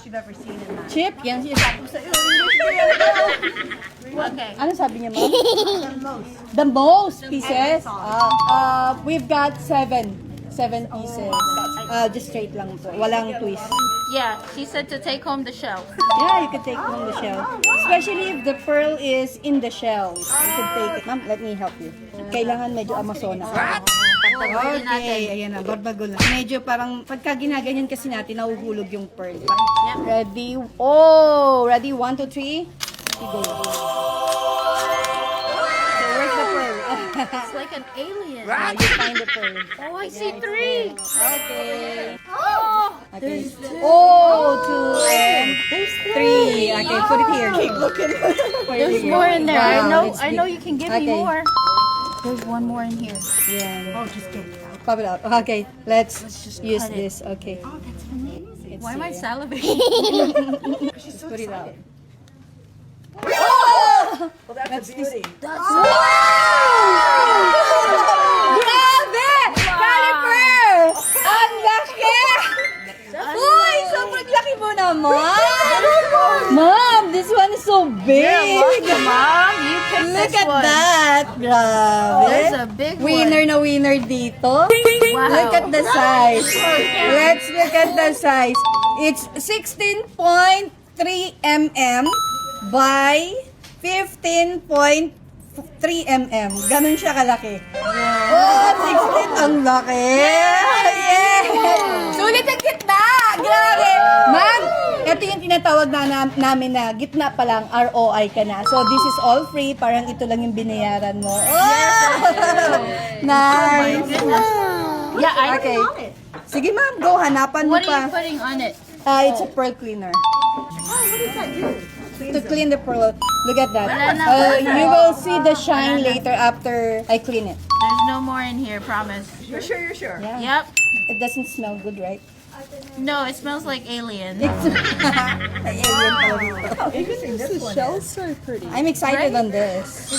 you've ever seen in that. Chip? Yan siya sabi ko sa iyo. Okay. Ano sabi niya, ma'am? The most. The most pieces? We've got 7 pieces. Just straight lang to. Walang twist. Yeah, she said to take home the shell. Yeah, you could take home the shell. Especially if the pearl is in the shell. You could take it. Ma'am, let me help you. Kailangan medyo Amazona. Patagulin natin. Okay, ayan na. Barbagol na. Medyo parang, pagka ginaganyan kasi natin, nahuhulog yung pearl. Yep. Ready? Oh! Ready? 1, 2, 3. Go. So, where's the pearl? It's like an alien. You find the pearl. Oh, I see 3. Okay. Oh, Okay. Oh, 2 and there's 3. Okay, put it here. Keep looking. There's more in there. Wow, I know you can give me Okay. more. There's one more in here. Yeah. Oh, just get it out. Pop it out. Okay, let's just use cut it. this. Okay. Oh, that's amazing. Why am I salivating? She's so Put it out. excited. Oh! Well, that's a beauty. Grabe! Caliper! Ang laki! Uy, sobrang laki mo naman! Mom, this one is so big! Mom, you picked Look this at one. that! Grabe! There's a big Winner na winner dito. Wow. Look at the size. Let's look at the size. It's 16.3 mm by 15.3 mm. Ganun siya kalaki. Oh, 16. Ang laki. Yeah. Sulit ang gitna. Grabe. Ma'am, ito yung tinatawag namin na gitna pa lang, ROI ka na. So, this is all free. Parang ito lang yung binayaran mo. Oh! Nice. Yeah, I Okay. want it. Sige ma'am, go. Hanapan mo What are you pa. putting on it? It's a pearl cleaner. What does that do? To clean the pearl. Look at that. Wala na. You will see the shine later after I clean it. There's no more in here, promise. You're sure, you're sure. Yeah. Yep. It doesn't smell good, right? No, it smells like alien. It's alien pala dito. How interesting this one is. I'm excited on this.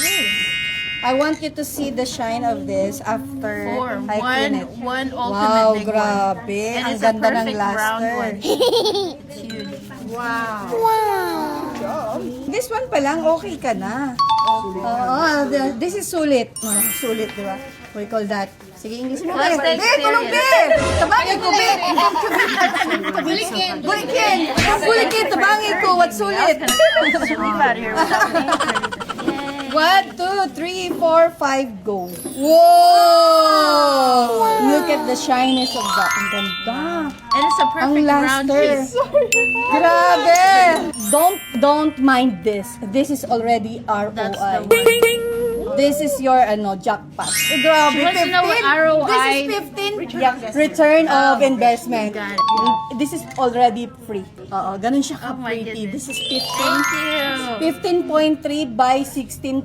I want you to see the shine of this after Four. I clean it. One ultimate Wow, big one. grabe. And Ang it's a ganda ng perfect round luster. one. It's huge. Wow. This one pa lang, okay ka na. This is sulit. Sulit, di ba? We call that. Sige, English mo. Let's take Be, tulong be! Tabangin ko, be! Bulikin. Bulikin! Bulikin, tabangin ko. What's sulit? Leave out here without me. Yay. 1, 2, 3, 4, 5, go. Whoa! Look at the shyness of that. Ang ganda. And it's a Ang perfect round luster. piece. Grabe! Don't mind this. This is already That's the ROI. one. This is your jackpot. Grabe, She wants to know what 15. ROI. This is 15. Return of investment. Got it. This is already free. Oo, ganun siya Oh my ka-pretty. goodness. This is 15. Thank you. 15.3 by 16.3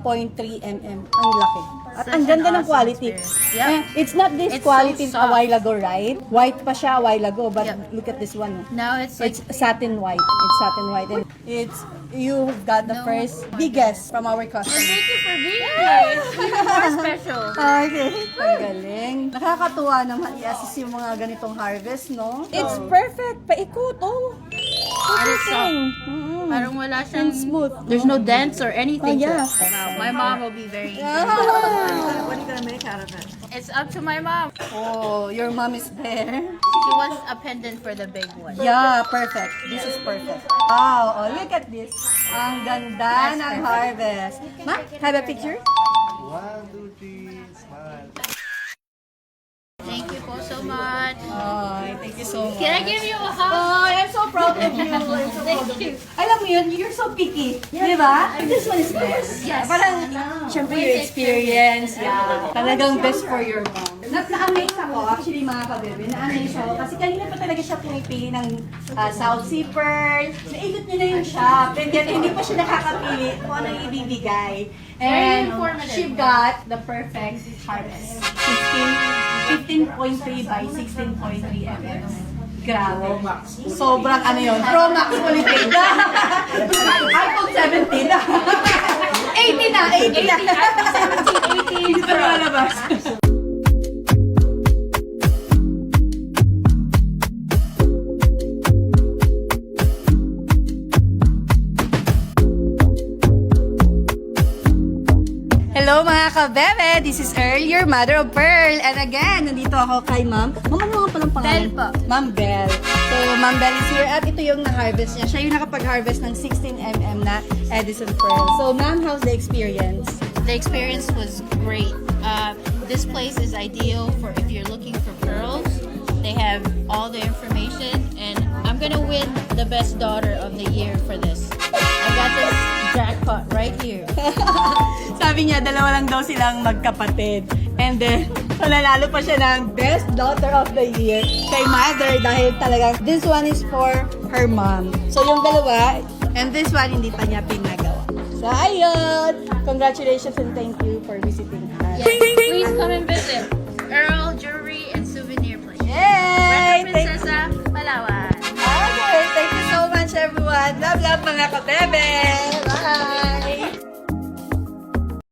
mm. Ang laki. At Such ang an ganda ng awesome quality. experience. Yep. Eh, it's not this It's so quality a soft. while ago, right? White pa siya a while ago, but Yep. look at this one. Now it's like It's satin white. It's satin white. And it's, you've got the first biggest from our customer. thank you for being here. It's even more special. Okay. Ang galing. Nakakatuwa naman i-assist yung mga ganitong harvest, no? It's perfect. Paikot, oh. And it's soft. Mm-mm. Parang wala siyang And smooth. There's no dents or anything. Oh, yeah. To it. Wow, my mom will be very. What are you going to make out of it? It's up to my mom. Oh, your mom is there. She wants a pendant for the big one. Yeah, perfect. This is perfect. Wow, oh, look at this. Ang ganda That's ng perfect. harvest. Ma, have a picture? 1, 2, 3, smile. Thank you po so much. Oh, thank you so much. Can I give you a hug? Oh, I'm so proud of you. I'm so proud of you. Alam mo yun, you're so picky. Di ba? This one is best. Yes. Parang, syempre your experience. Yeah. Talagang best for your mom. Na-amaze ako, actually mga kabebe, na-amaze ako. Kasi kanina pa talaga siya pumipili ng South Sea Pearl. Naikot niya na yung shop. And yet, hindi pa siya nakakapili kung ano yung ibibigay. And she got the perfect harvest. 15.3 by 16.3 mm. Grabe. Sobrang ano yun. Pro Max quality. iPhone 17. 80 na, 80 na. 17, 18. Hindi pa nakalabas. Hello mga kabebe! This is Earl, your mother of pearl. And again, nandito ako kay Ma'am. Ma'am, ano nga palang pangalan? Belle po. Ma'am Belle. So, Ma'am Belle is here at ito yung na-harvest niya. Siya yung nakapag-harvest ng 16mm na Edison pearl. So, Ma'am, how's the experience? The experience was great. This place is ideal for if you're looking for pearls. They have all the information, and I'm gonna win the best daughter of the year for this. I got this jackpot right here. Sabi niya, dalawa lang daw silang magkapatid. And then, nanalo pa siya ng Best Daughter of the Year kay Mother dahil talagang this one is for her mom. So, yung dalawa, and this one, hindi pa niya pinagawa. So, ayun! Congratulations and thank you for visiting us. Yes, please come and visit Earl Jewelry and Souvenir Place. Yay! Puerto Princesa, Palawan. Okay, thank you so much everyone. Love, love mga kabebe! Bye!